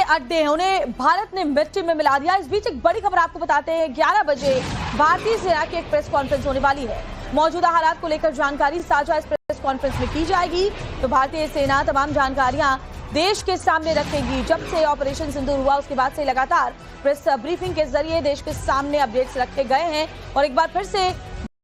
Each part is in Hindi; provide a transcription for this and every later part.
अड्डे हैं उन्हें भारत ने मिट्टी में मिला दिया। इस बीच एक बड़ी खबर आपको बताते हैं, 11 बजे भारतीय सेना की एक प्रेस कॉन्फ्रेंस होने वाली है। मौजूदा हालात को लेकर जानकारी साझा इस प्रेस कॉन्फ्रेंस में की जाएगी। तो भारतीय सेना तमाम जानकारियां देश के सामने रखेगी। जब से ऑपरेशन सिंदूर हुआ उसके बाद से लगातार प्रेस ब्रीफिंग के जरिए देश के सामने अपडेट्स रखे गए हैं और एक बार फिर से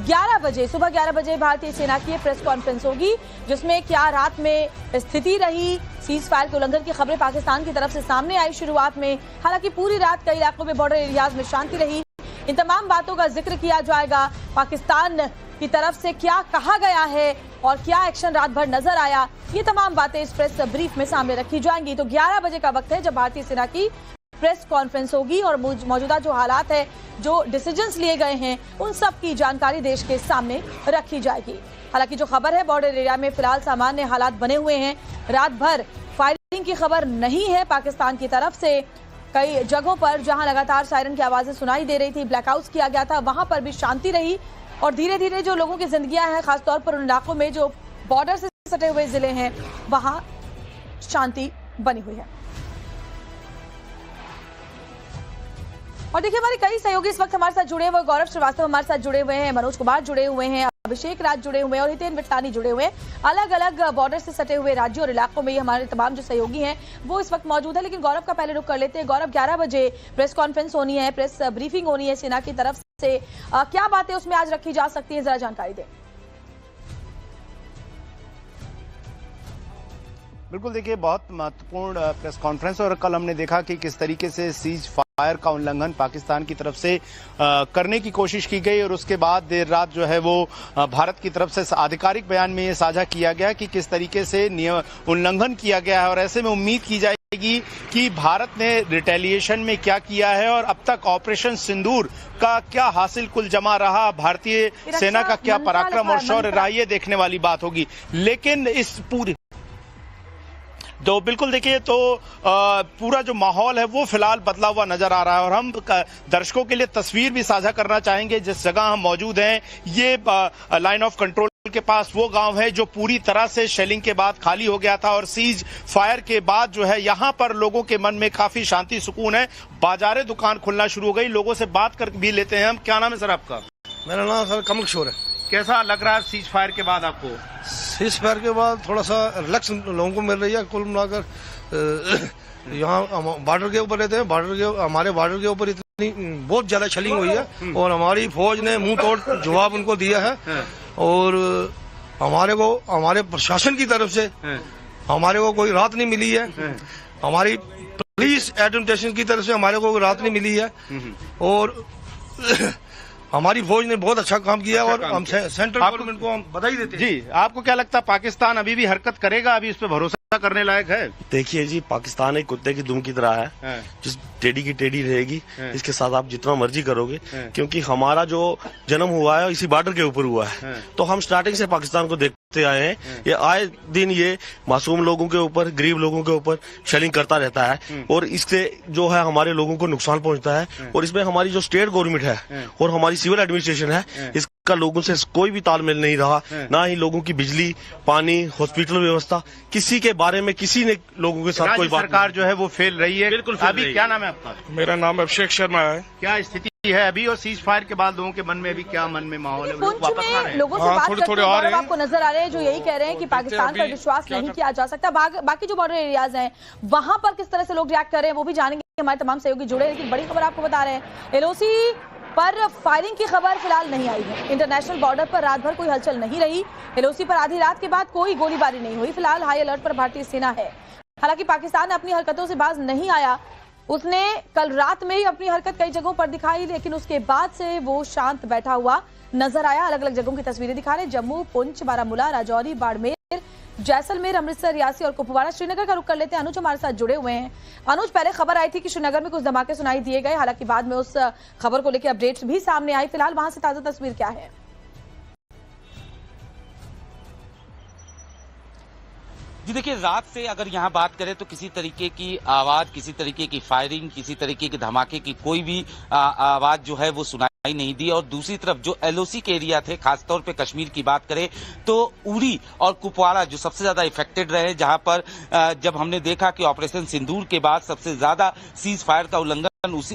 11 बजे सुबह 11 बजे भारतीय सेना की प्रेस कॉन्फ्रेंस होगी, जिसमें क्या रात में स्थिति रही, सीज फायर के उल्लंघन की खबरें पाकिस्तान की तरफ से सामने आई शुरुआत में। हालांकि पूरी रात कई इलाकों में बॉर्डर एरियाज में शांति रही। इन तमाम बातों का जिक्र किया जाएगा। पाकिस्तान की तरफ से क्या कहा गया है और क्या एक्शन रात भर नजर आया, ये तमाम बातें इस प्रेस ब्रीफ में सामने रखी जाएंगी। तो 11 बजे का वक्त है जब भारतीय सेना की प्रेस कॉन्फ्रेंस होगी और मौजूदा जो हालात है, जो डिसीजंस लिए गए हैं, उन सब की जानकारी देश के सामने रखी जाएगी। हालांकि जो खबर है, बॉर्डर एरिया में फिलहाल सामान्य हालात बने हुए हैं। रात भर फायरिंग की खबर नहीं है पाकिस्तान की तरफ से। कई जगहों पर जहां लगातार सायरन की आवाजें सुनाई दे रही थी, ब्लैकआउट किया गया था, वहां पर भी शांति रही और धीरे धीरे जो लोगों की जिंदगियां हैं, खासतौर पर उन इलाकों में जो बॉर्डर से सटे हुए जिले हैं, वहां शांति बनी हुई है। और देखिए, हमारे कई सहयोगी इस वक्त हमारे साथ जुड़े हुए, गौरव श्रीवास्तव हमारे साथ जुड़े हुए हैं, मनोज कुमार जुड़े हुए हैं, अभिषेक राज जुड़े हुए हैं और हितेन विट्टानी जुड़े हुए हैं। अलग अलग बॉर्डर से सटे हुए राज्यों और इलाकों में ये हमारे तमाम जो सहयोगी हैं वो इस वक्त मौजूद है। लेकिन गौरव का पहले रुख कर लेते हैं। गौरव, 11 बजे प्रेस कॉन्फ्रेंस होनी है, प्रेस ब्रीफिंग होनी है सेना की तरफ से, क्या बातें उसमें आज रखी जा सकती है, जरा जानकारी दें। बिल्कुल, देखिए, बहुत महत्वपूर्ण प्रेस कॉन्फ्रेंस और कल हमने देखा कि किस तरीके से सीज फायर का उल्लंघन पाकिस्तान की तरफ से करने की कोशिश की गई और उसके बाद देर रात जो है वो भारत की तरफ से आधिकारिक बयान में ये साझा किया गया कि किस तरीके से नियम उल्लंघन किया गया है और ऐसे में उम्मीद की जाएगी कि भारत ने रिटेलिएशन में क्या किया है और अब तक ऑपरेशन सिंदूर का क्या हासिल कुल जमा रहा, भारतीय सेना का क्या पराक्रम और शौर्य रहा, ये देखने वाली बात होगी। लेकिन इस पूरी तो बिल्कुल देखिए, तो पूरा जो माहौल है वो फिलहाल बदला हुआ नजर आ रहा है और हम दर्शकों के लिए तस्वीर भी साझा करना चाहेंगे। जिस जगह हम मौजूद हैं, ये लाइन ऑफ कंट्रोल के पास वो गांव है जो पूरी तरह से शेलिंग के बाद खाली हो गया था और सीज फायर के बाद जो है यहाँ पर लोगों के मन में काफी शांति सुकून है। बाजारें दुकान खुलना शुरू हो गई। लोगों से बात कर भी लेते हैं हम। क्या नाम है सर आपका? मेरा नाम सर कमल किशोर है। कैसा लग रहा है सीज फायर के बाद आपको? सीज फायर के बाद थोड़ा सा रिलैक्स लोगों को मिल रही है। कुल मिलाकर यहाँ बॉर्डर के ऊपर रहते हैं, हमारे बॉर्डर के ऊपर इतनी बहुत ज्यादा छलिंग हुई है और हमारी फौज ने मुंह तोड़ जवाब उनको दिया है और हमारे प्रशासन की तरफ से हमारे को कोई राहत नहीं मिली है। हमारी पुलिस एडमिनिस्ट्रेशन की तरफ से हमारे को कोई राहत नहीं मिली है और हमारी फौज ने बहुत अच्छा काम किया और हम सेंट्रल गवर्नमेंट को हम बधाई देते हैं। जी, आपको क्या लगता है पाकिस्तान अभी भी हरकत करेगा? अभी इस पे भरोसा करने लायक है? देखिए जी, पाकिस्तान एक कुत्ते की दुम की तरह है, जिस टेढ़ी की टेढ़ी रहेगी। इसके साथ आप जितना मर्जी करोगे, क्योंकि हमारा जो जन्म हुआ है इसी बॉर्डर के ऊपर हुआ है। तो हम स्टार्टिंग से पाकिस्तान को देखते आए हैं। ये आए दिन ये मासूम लोगों के ऊपर, गरीब लोगों के ऊपर शेलिंग करता रहता है और इससे जो है हमारे लोगों को नुकसान पहुंचता है। और इसमें हमारी जो स्टेट गवर्नमेंट है और हमारी सिविल एडमिनिस्ट्रेशन है, इसका लोगों से कोई भी तालमेल नहीं रहा। ना ही लोगों की बिजली, पानी, हॉस्पिटल व्यवस्था, किसी के बारे में किसी ने लोगों के साथ कोई बात। सरकार जो है वो फेल रही है। बिल्कुल। अभी क्या नाम है आपका? मेरा नाम अभिषेक शर्मा है। क्या स्थिति है अभी और सीज फायर के बाद लोगों के मन में अभी क्या मन में माहौल है? लोगों से बात करते हैं, आपको नजर आ रहे हैं जो यही कह रहे हैं कि पाकिस्तान पर विश्वास नहीं किया जा सकता। बाकी जो बॉर्डर एरियाज हैं वहां पर किस तरह से लोग रिएक्ट कर रहे हैं वो भी जानेंगे। हमारे तमाम सहयोगी जुड़े। लेकिन बड़ी खबर आपको बता रहे हैं, एलओसी पर फायरिंग की खबर फिलहाल नहीं आई है। इंटरनेशनल बॉर्डर पर रात भर कोई हलचल नहीं रही। एलओसी पर आधी रात के बाद कोई गोलीबारी नहीं हुई। फिलहाल हाई अलर्ट पर भारतीय सेना है। हालांकि पाकिस्तान अपनी हरकतों से बाज नहीं आया। उसने कल रात में ही अपनी हरकत कई जगहों पर दिखाई, लेकिन उसके बाद से वो शांत बैठा हुआ नजर आया। अलग अलग जगहों की तस्वीरें दिखा रहे, जम्मू, पुंछ, बारामूला, राजौरी, बाड़मेर, जैसलमेर, अमृतसर, रियासी और कुपवाड़ा। श्रीनगर का रुख कर लेते हैं, अनुज हमारे साथ जुड़े हुए हैं। अनुज, पहले खबर आई थी कि श्रीनगर में कुछ धमाके सुनाई दिए गए, हालांकि बाद में उस खबर को लेकर अपडेट्स भी सामने आई। फिलहाल वहां से ताजा तस्वीर क्या है? जी देखिए, रात से अगर यहाँ बात करें तो किसी तरीके की आवाज, किसी तरीके की फायरिंग, किसी तरीके के धमाके की कोई भी आवाज जो है वो सुनाई सुनाई नहीं दी। और दूसरी तरफ जो एलओसी के एरिया थे, खासतौर पे कश्मीर की बात करें तो उरी और कुपवाड़ा जो सबसे ज्यादा इफेक्टेड रहे, जहां पर जब हमने देखा कि ऑपरेशन सिंदूर के बाद सबसे ज्यादा सीज फायर का उल्लंघन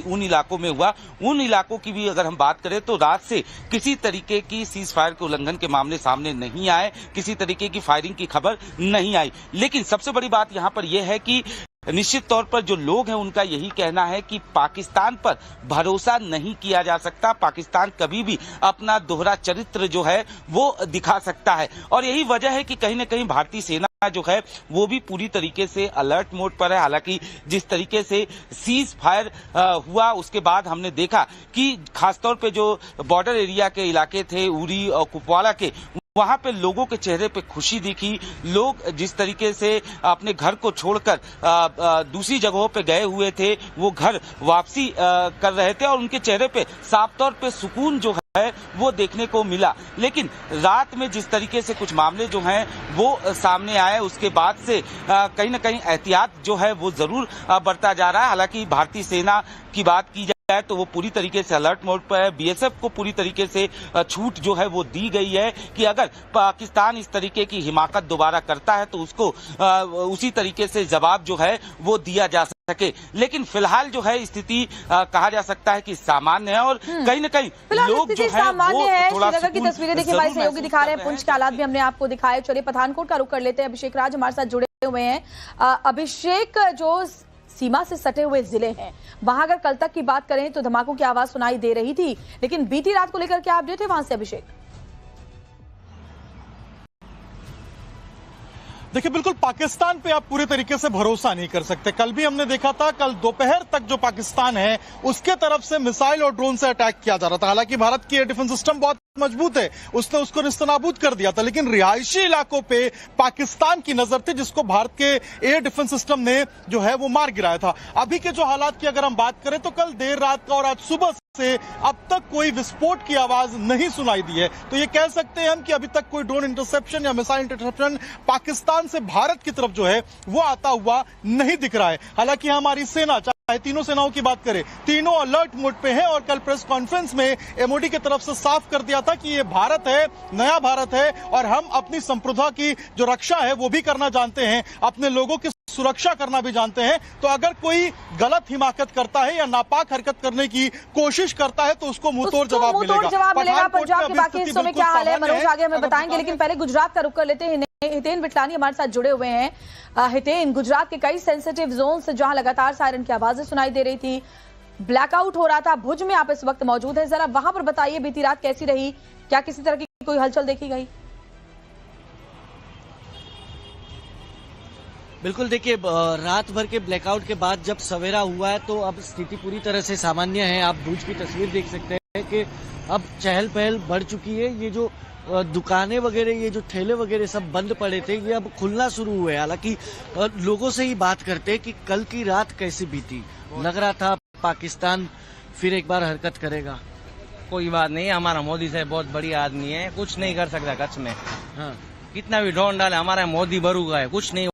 उन इलाकों में हुआ, उन इलाकों की भी अगर हम बात करें तो रात से किसी तरीके की सीज फायर के उल्लंघन के मामले सामने नहीं आए, किसी तरीके की फायरिंग की खबर नहीं आई। लेकिन सबसे बड़ी बात यहां पर यह है कि निश्चित तौर पर जो लोग हैं उनका यही कहना है कि पाकिस्तान पर भरोसा नहीं किया जा सकता। पाकिस्तान कभी भी अपना दोहरा चरित्र जो है वो दिखा सकता है, और यही वजह है कि कहीं न कहीं भारतीय सेना जो है वो भी पूरी तरीके से अलर्ट मोड पर है। हालांकि जिस तरीके से सीज फायर हुआ उसके बाद हमने देखा कि खासतौर पे जो बॉर्डर एरिया के इलाके थे उरी और कुपवाड़ा के, वहां पे लोगों के चेहरे पे खुशी दिखी। लोग जिस तरीके से अपने घर को छोड़कर दूसरी जगहों पे गए हुए थे वो घर वापसी कर रहे थे, और उनके चेहरे पे साफ तौर पे सुकून जो है वो देखने को मिला। लेकिन रात में जिस तरीके से कुछ मामले जो हैं वो सामने आए उसके बाद से कहीं न कहीं एहतियात जो है वो जरूर बढ़ता जा रहा है। हालांकि भारतीय सेना की बात की जाए तो वो पूरी तरीके से अलर्ट मोड पर है। बीएसएफ को पूरी तरीके से छूट जो है वो दी गई है कि अगर पाकिस्तान इस तरीके की हिमाकत दोबारा करता है तो उसको उसी तरीके से जवाब जो है वो दिया जा सके। लेकिन फिलहाल जो है स्थिति कहा जा सकता है कि सामान्य है, और कहीं न कहीं लोग जो है वो थोड़ा श्रीनगर की तस्वीरें देखिए हमारे सहयोगी दिखा रहे हैं, पुंछ के हालात भी हमने आपको दिखाए। चलिए पठानकोट का रुख कर लेते हैं, अभिषेक राज हमारे साथ जुड़े हुए हैं। अभिषेक, जो सीमा से सटे हुए जिले हैं वहां अगर कल तक की बात करें तो धमाकों की आवाज सुनाई दे रही थी, लेकिन बीती रात को लेकर क्या अपडेट है वहां से अभिषेक? देखिए, बिल्कुल पाकिस्तान पे आप पूरे तरीके से भरोसा नहीं कर सकते। कल भी हमने देखा था, कल दोपहर तक जो पाकिस्तान है उसके तरफ से मिसाइल और ड्रोन से अटैक किया जा रहा था। हालांकि भारत की एयर डिफेंस सिस्टम बहुत मजबूत है, उसने उसको निस्तनाबूद कर दिया था, लेकिन रिहायशी इलाकों पे पाकिस्तान की नजर थी जिसको भारत के एयर डिफेंस सिस्टम ने जो है वो मार गिराया था। अभी के जो हालात की अगर हम बात करें तो कल देर रात का और आज सुबह से अब तक कोई विस्फोट की आवाज नहीं सुनाई दी है। तो ये कह सकते हैं हम कि अभी तक कोई ड्रोन इंटरसेप्शन या मिसाइल इंटरसेप्शन पाकिस्तान से भारत की तरफ जो है वो आता हुआ नहीं दिख रहा है। हालांकि हमारी सेना, चाहे तीनों सेनाओं की बात करें, तीनों अलर्ट मोड पे है, और कल प्रेस कॉन्फ्रेंस में एमओडी की तरफ से साफ कर दिया था कि ये भारत है, नया भारत है, और हम अपनी संप्रभुता की जो रक्षा है वो भी करना जानते हैं, अपने लोगों की सुरक्षा करना भी जानते हैं। तो अगर कोई गलत हिमाकत करता है या नापाक हरकत करने की कोशिश करता है तो उसको मुंहतोड़ जवाब मिलेगा। पंजाब के बाकी हिस्सों में क्या हाल है मनोज आगे हमें बताएंगे, लेकिन पहले गुजरात का रुख कर लेते हैं। हितेन बिटलानी हमारे साथ जुड़े हुए हैं। हितेन, गुजरात के कई सेंसिटिव जोन से जहां लगातार सायरन की आवाजें सुनाई दे रही थी, ब्लैकआउट हो रहा था, भुज में आप इस वक्त मौजूद हैं, जरा वहां पर बताइए बीती रात कैसी रही, क्या किसी तरह की कोई हलचल देखी गई? बिल्कुल, देखिए रात भर के ब्लैकआउट के बाद जब सवेरा हुआ है तो अब स्थिति पूरी तरह से सामान्य है। आप भुज की तस्वीर देख सकते हैं कि अब चहल पहल बढ़ चुकी है। ये जो दुकानें वगैरह, ये जो ठेले वगैरह सब बंद पड़े थे, ये अब खुलना शुरू हुए। हालांकि लोगों से ही बात करते हैं कि कल की रात कैसी बीती। लग रहा था पाकिस्तान फिर एक बार हरकत करेगा। कोई बात नहीं, हमारा मोदी साहब बहुत बढ़िया आदमी है, कुछ नहीं कर सकता कच्छ में। हाँ, कितना भी ड्रोन डाले, हमारा मोदी बरूगा है, कुछ नहीं